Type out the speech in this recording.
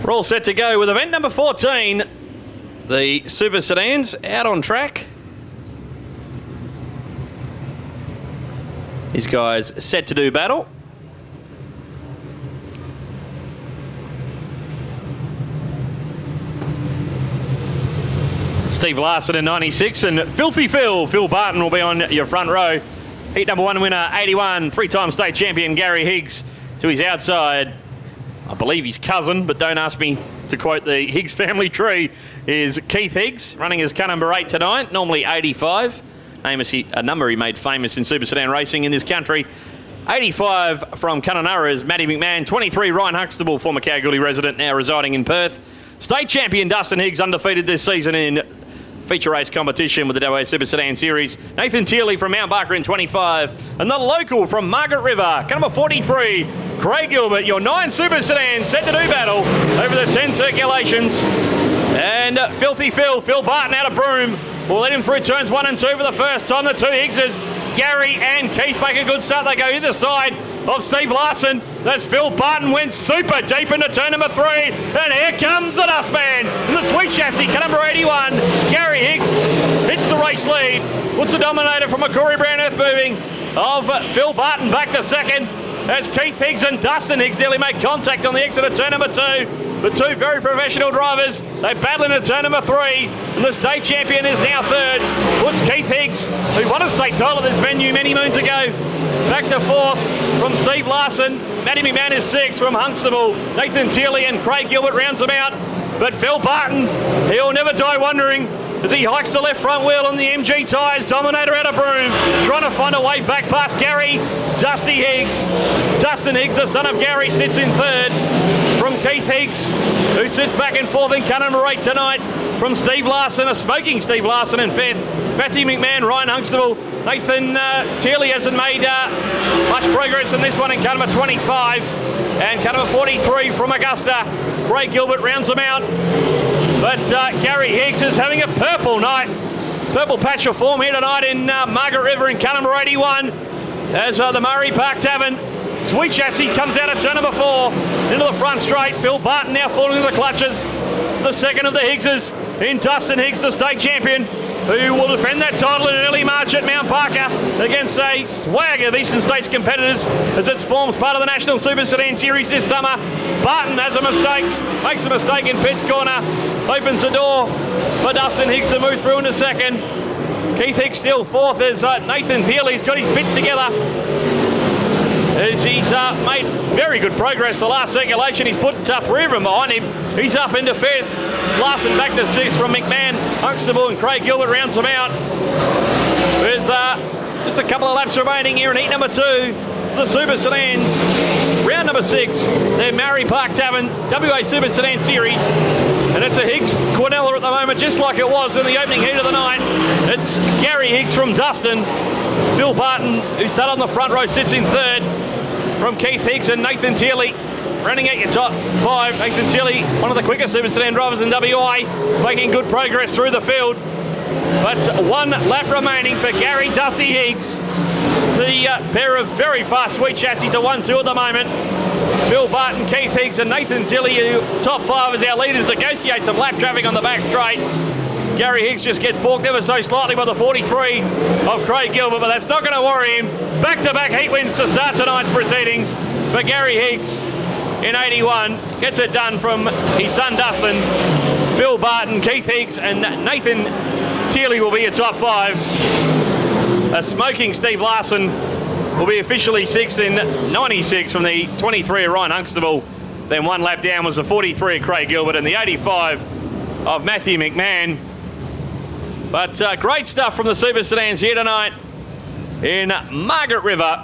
We're all set to go with event number 14, the Super Sedans out on track. These guys set to do battle. Steve Larson in 96 and Filthy Phil Barton will be on your front row. Heat number 1 winner, 81, three-time state champion Gary Higgs to his outside. I believe his cousin, but don't ask me to quote the Higgs family tree, is Keith Higgs, running as car number 8 tonight, normally 85. Name is a number he made famous in Super Sedan racing in this country. 85 from Kununurra is Matty McMahon. 23, Ryan Huxtable, former Kalgoorlie resident, now residing in Perth. State champion Dustin Higgs, undefeated this season in feature race competition with the WA Super Sedan Series. Nathan Tearley from Mount Barker in 25. And the local from Margaret River, car number 43, Craig Gilbert. Your 9 Super Sedans set to do battle over the 10 circulations. And Filthy Phil Barton out of Broome. We'll let him through turns 1 and 2 for the first time. The two Higgses, Gary and Keith, make a good start. They go either side of Steve Larson. That's Phil Barton, went super deep into turn number 3. And here comes the dustman. And the sweet chassis, car number 81, Gary Higgs, hits the race lead. Puts the dominator from a Corey Brown earth moving of Phil Barton back to second. As Keith Higgs and Dustin Higgs nearly make contact on the exit of turn number 2. The two very professional drivers, they battle into turn number 3, and the state champion is now third. Puts Keith Higgs, who won a state title at this venue many moons ago, back to 4th from Steve Larson. Matty McMahon is 6th from Huxtable. Nathan Tearley and Craig Gilbert rounds them out. But Phil Barton, he'll never die wondering as he hikes the left front wheel on the MG tyres. Dominator out of Broome, trying to find a way back past Gary. Dusty Higgs. Dustin Higgs, the son of Gary, sits in 3rd. From Keith Higgs, who sits back in 4th in car number 8 tonight. From Steve Larson, a smoking Steve Larson in 5th. Matthew McMahon, Ryan Huxtable. Nathan Tearley hasn't made much progress in this one in car number 25. And car number 43 from Augusta. Craig Gilbert rounds them out. But Gary Higgs is having a purple night. Purple patch of form here tonight in Margaret River in car number 81. As the Murray Park Tavern. Sweet chassis comes out of turn number 4 into the front straight. Phil Barton now falling into the clutches. The second of the Higgses in Dustin Higgs, the state champion, who will defend that title in early March at Mount Parker against a swag of Eastern States competitors as it forms part of the National Super Sedan Series this summer. Barton has a mistake, makes a mistake in pits corner, opens the door for Dustin Higgs to move through into second. Keith Higgs still 4th as Nathan Tearley's got his pit together. As he's made very good progress the last circulation. He's put 3 of them behind him. He's up into 5th. Larson back to 6th from McMahon. Huxtable and Craig Gilbert rounds them out. With just a couple of laps remaining here in heat number 2. The Super Sedans. Round number 6. They're Murray Park Tavern, WA Super Sedan Series. And it's a Higgs Quinella at the moment, just like it was in the opening heat of the night. It's Gary Higgs from Dustin. Phil Barton, who started on the front row, sits in 3rd. From Keith Higgs and Nathan Tearley, running at your top 5. Nathan Tearley, one of the quickest Super Sedan drivers in WA, making good progress through the field. But 1 lap remaining for Gary Dusty Higgs. The pair of very fast sweet chassis are 1-2 at the moment. Phil Barton, Keith Higgs and Nathan Tearley, who top 5 as our leaders, negotiate some lap traffic on the back straight. Gary Higgs just gets balked ever so slightly by the 43 of Craig Gilbert, but that's not going to worry him. Back-to-back heat wins to start tonight's proceedings for Gary Higgs in 81. Gets it done from his son Dustin. Phil Barton, Keith Higgs and Nathan Tearley will be your top 5. A smoking Steve Larson will be officially 6th in 96 from the 23 of Ryan Huxtable. Then 1 lap down was the 43 of Craig Gilbert and the 85 of Matthew McMahon. But great stuff from the Super Sedans here tonight in Margaret River.